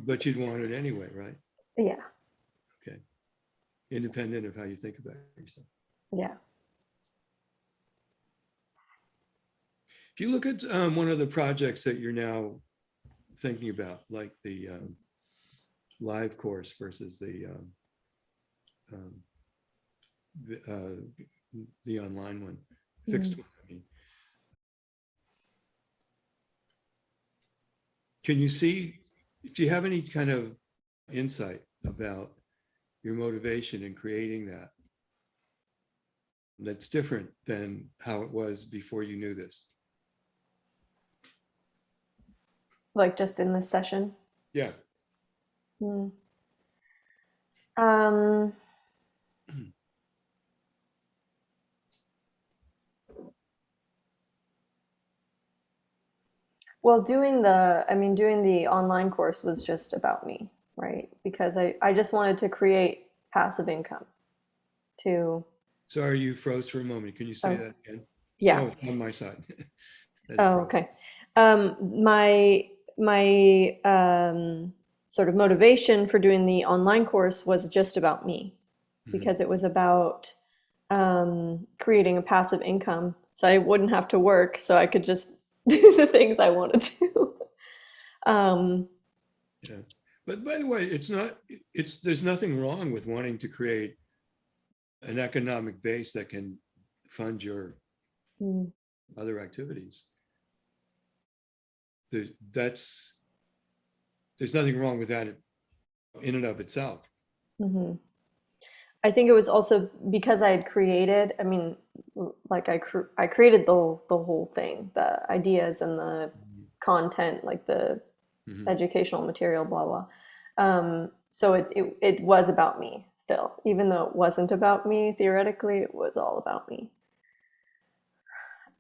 B: But you'd want it anyway, right?
C: Yeah.
B: Okay. Independent of how you think about yourself.
C: Yeah.
B: If you look at one of the projects that you're now thinking about, like the live course versus um, the online one, fixed one, I mean. Can you see, do you have any kind of insight about your motivation in creating that that's different than how it was before you knew this?
C: Like just in this session.
B: Yeah.
C: Mm. Um, well, doing the online course was just about me, right? Because I just wanted to create passive income to,
B: Sorry, you froze for a moment. Can you say
C: oh,
B: that again?
C: yeah.
B: Oh, on my side. That it
C: Oh,
B: froze.
C: okay. My sort of motivation for doing the online course was just about me
B: Mhm.
C: because it was about creating a passive income so I wouldn't have to work, so I could just do the things I wanted to.
B: Yeah. But by the way, there's nothing wrong with wanting to create an economic base that can fund your
C: Mm,
B: other activities. There's nothing wrong with that in and of itself.
C: mhm. I think it was also because I had created, I mean, like I created the whole thing, the ideas and the content, like the
B: Mhm.
C: educational material, blah blah. So it was about me still, even though it wasn't about me theoretically, it was all about me.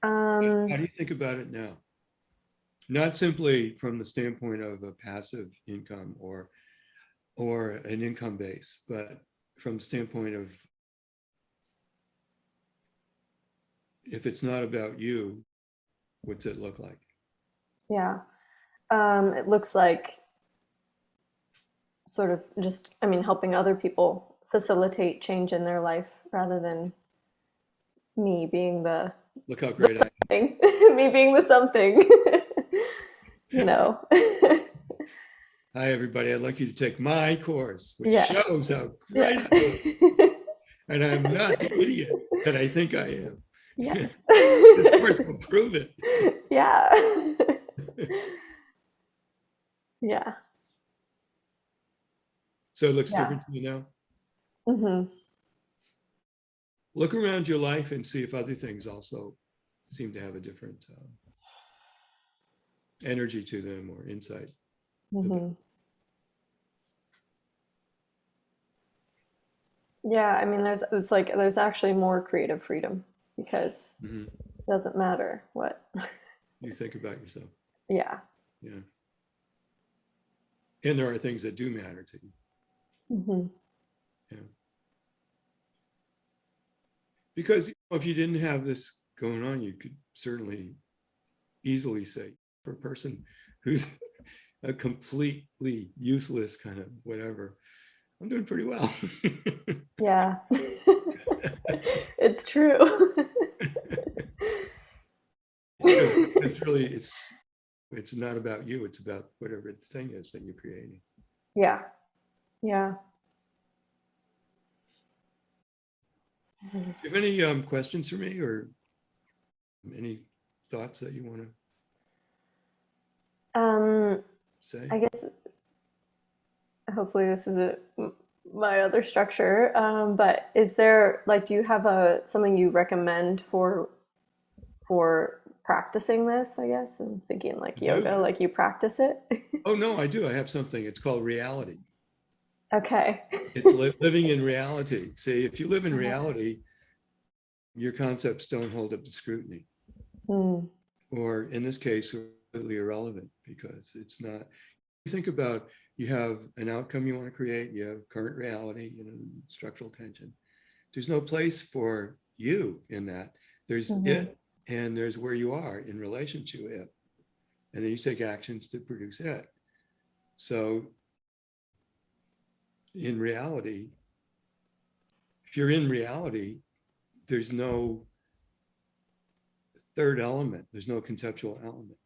B: How do you think about it now? Not simply from the standpoint of a passive income or an income base, but from the standpoint of if it's not about you, what's it look like?
C: Yeah, it looks like sort of just, I mean, helping other people facilitate change in their life rather than me being the
B: Look how great I
C: thing, me being the something, you know.
B: Hi, everybody. I'd like you to take my course, which
C: Yes.
B: shows how great
C: Yeah.
B: I am. And I'm not the idiot that I think I am.
C: Yes.
B: This course will prove it.
C: Yeah. Yeah.
B: So it looks
C: Yeah.
B: different to you now.
C: Hmm.
B: Look around your life and see if other things also seem to have a different energy to them or insight.
C: Hmm. Yeah, I mean, there's actually more creative freedom because
B: Mhm.
C: it doesn't matter what.
B: You think about yourself.
C: Yeah.
B: Yeah. And there are things that do matter to you.
C: Hmm.
B: Yeah. Because if you didn't have this going on, you could certainly easily say, for a person who's a completely useless kind of whatever, I'm doing pretty well.
C: Yeah. It's true.
B: It's really, it's not about you, it's about whatever the thing is that you're creating.
C: Yeah. Yeah.
B: Do you have any questions for me, or any thoughts that you want to say?
C: I guess hopefully this isn't my other structure. But is there like, do you have something you recommend for practicing this? I guess I'm thinking like yoga, like you practice it.
B: Oh no, I do. I have something. It's called reality.
C: Okay.
B: It's living in reality. See, if you live in reality, your concepts don't hold up to scrutiny. Or in this case, completely irrelevant, because it's not. You think about, you have an outcome you want to create, you have current reality, structural tension. There's no place for you in that. There's it, and there's where you are in relation to it. And then you take actions to produce it. So in reality, if you're in reality, there's no third element, there's no conceptual element.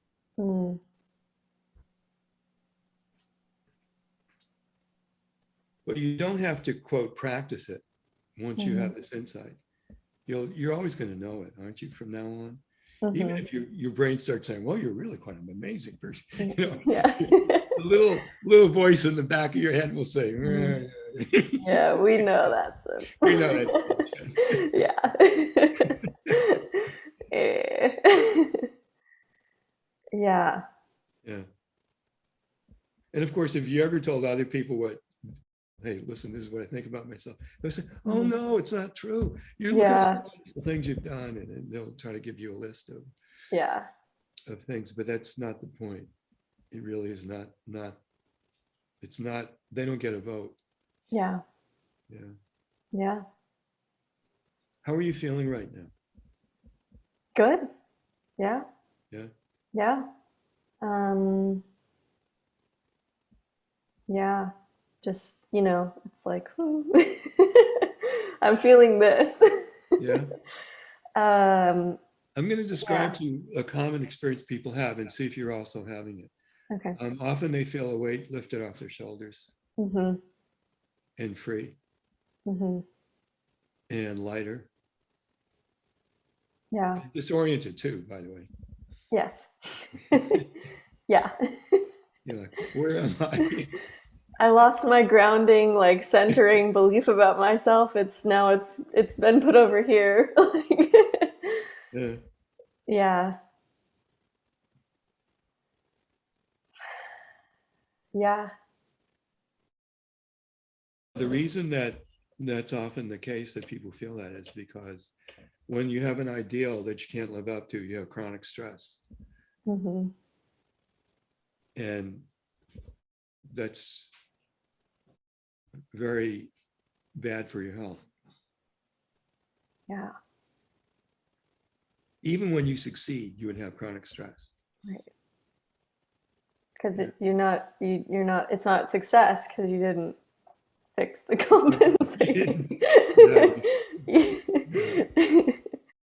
B: But you don't have to, quote, practice it once you have this insight. You're always going to know it, aren't you, from now on? Even if your brain starts saying, well, you're really quite an amazing person.
C: Yeah.
B: The little voice in the back of your head will say,
C: yeah, we know that's it.
B: We know that.
C: Yeah.
B: Yeah. And of course, if you ever told other people hey, listen, this is what I think about myself, they'll say, oh no, it's not true. You're looking at the things you've done, and they'll try to give you a list of things, but that's not the point. It really is not, it's not, they don't get a vote.
C: Yeah.
B: How are you feeling right now?
C: Good. Yeah.
B: Yeah.
C: Yeah. Just, it's like, I'm feeling this.
B: Yeah.
C: Um,
B: I'm going to describe to you a common experience people have and see if you're also having it.
C: okay.
B: Often they feel a weight lifted off their shoulders and free and lighter.
C: Yeah.
B: And disoriented too, by the way.
C: Yes. Yeah.
B: You're like, where am I?
C: I lost my grounding, like centering belief about myself. It's been put over here.
B: Yeah.
C: Yeah. Yeah.
B: The reason that's often the case that people feel that is because when you have an ideal that you can't live up to, you have chronic stress. And that's very bad for your health.
C: Yeah.
B: Even when you succeed, you would have chronic stress.
C: Right. Because it's not success because you didn't fix the compensation.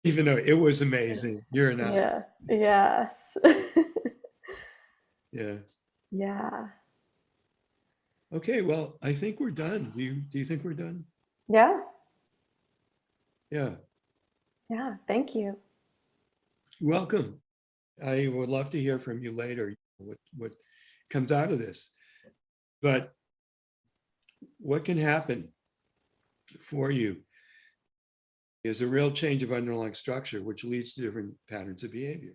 B: Even though it was amazing, you're not.
C: Yeah. Yes.
B: Yeah.
C: Yeah.
B: Okay, well, I think we're done. Do you think we're done?
C: Yeah.
B: Yeah.
C: Yeah. Thank you.
B: You're welcome. I would love to hear from you later what comes out of this. But what can happen for you is a real change of underlying structure, which leads to different patterns of behavior.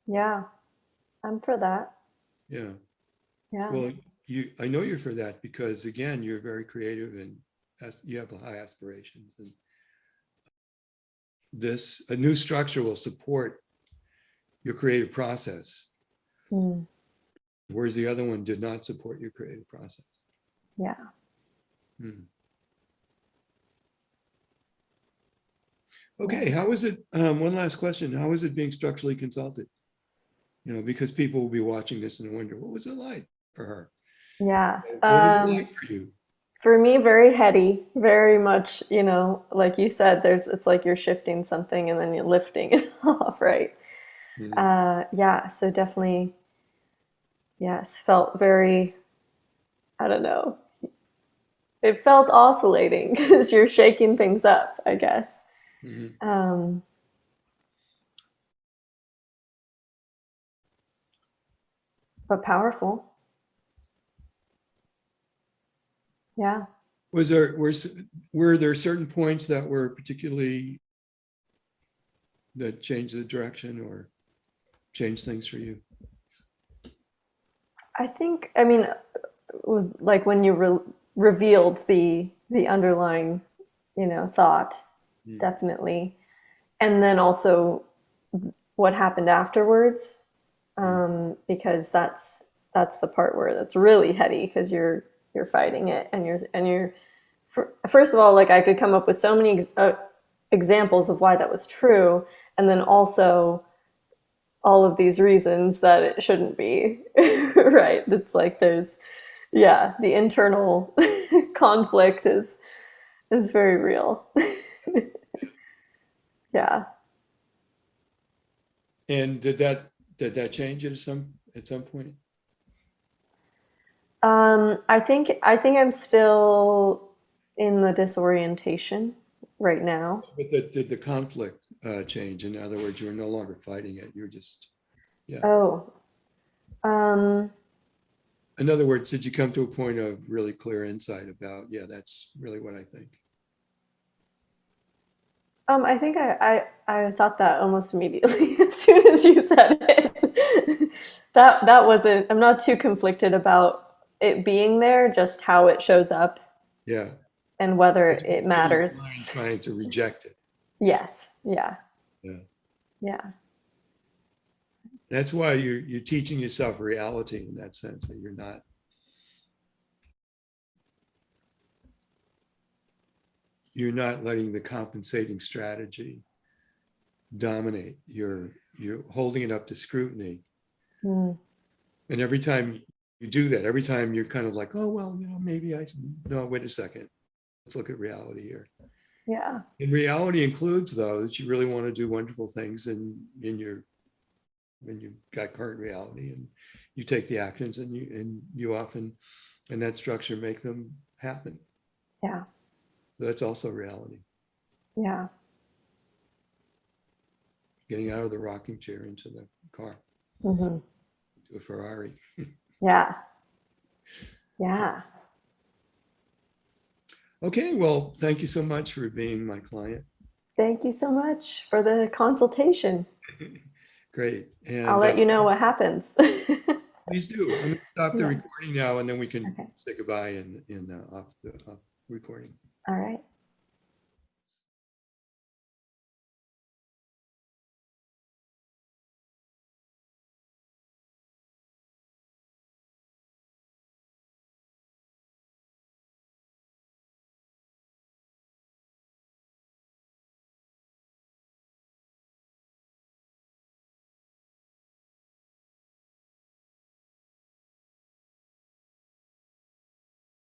C: Yeah. I'm for that.
B: Yeah.
C: Yeah.
B: Well, I know you're for that because, again, you're very creative and you have high aspirations. And a new structure will support your creative process, whereas the other one did not support your creative process.
C: Yeah.
B: Okay, how is it, one last question, how is it being structurally consulted? You know, because people will be watching this and wonder, what was it like for her?
C: Yeah.
B: What was it like for you?
C: For me, very heady, very much, like you said, it's like you're shifting something and then you're lifting it off, right?
B: Mhm.
C: Yeah, so definitely, yes, felt very, I don't know, it felt oscillating because you're shaking things up, I guess.
B: Mhm.
C: Um, but powerful. Yeah.
B: Was there, were there certain points that were particularly, that changed the direction or changed things for you?
C: I think, I mean, like when you revealed the underlying, thought,
B: Mm.
C: definitely. And then also what happened afterwards,
B: Mm.
C: because that's the part where that's really heady because you're fighting it and you're first of all, like I could come up with so many examples of why that was true, and then also all of these reasons that it shouldn't be. Right, it's like there's, yeah, the internal conflict is very real. Yeah.
B: And did that change at some point?
C: I think I'm still in the disorientation right now.
B: But did the conflict change? In other words, you were no longer fighting it. You were just, yeah.
C: Oh, um,
B: In other words, did you come to a point of really clear insight about, yeah, that's really what I think?
C: I think I thought that almost immediately as soon as you said it. That wasn't. I'm not too conflicted about it being there, just how it shows up
B: Yeah.
C: and whether
B: It's
C: it
B: really your
C: matters.
B: mind trying to reject it.
C: Yes. Yeah.
B: Yeah.
C: Yeah.
B: That's why you're teaching yourself reality in that sense, that you're not letting the compensating strategy dominate. You're holding it up to scrutiny.
C: Mm,
B: And every time you do that, every time you're kind of like, oh well, maybe no, wait a second. Let's look at reality here.
C: yeah.
B: And reality includes, though, that you really want to do wonderful things in your when you've got current reality, and you take the actions, and you often in that structure make them happen.
C: Yeah.
B: So that's also reality.
C: Yeah.
B: Getting out of the rocking chair into the car,
C: Hmm.
B: to a Ferrari.
C: Yeah. Yeah.
B: Okay, well, thank you so much for being my client.
C: Thank you so much for the consultation.
B: Great.
C: I'll
B: And
C: let you know what happens.
B: please do. I'm going to stop the
C: Yeah.
B: recording now, and then we can
C: Okay.
B: say goodbye and off recording.
C: All right.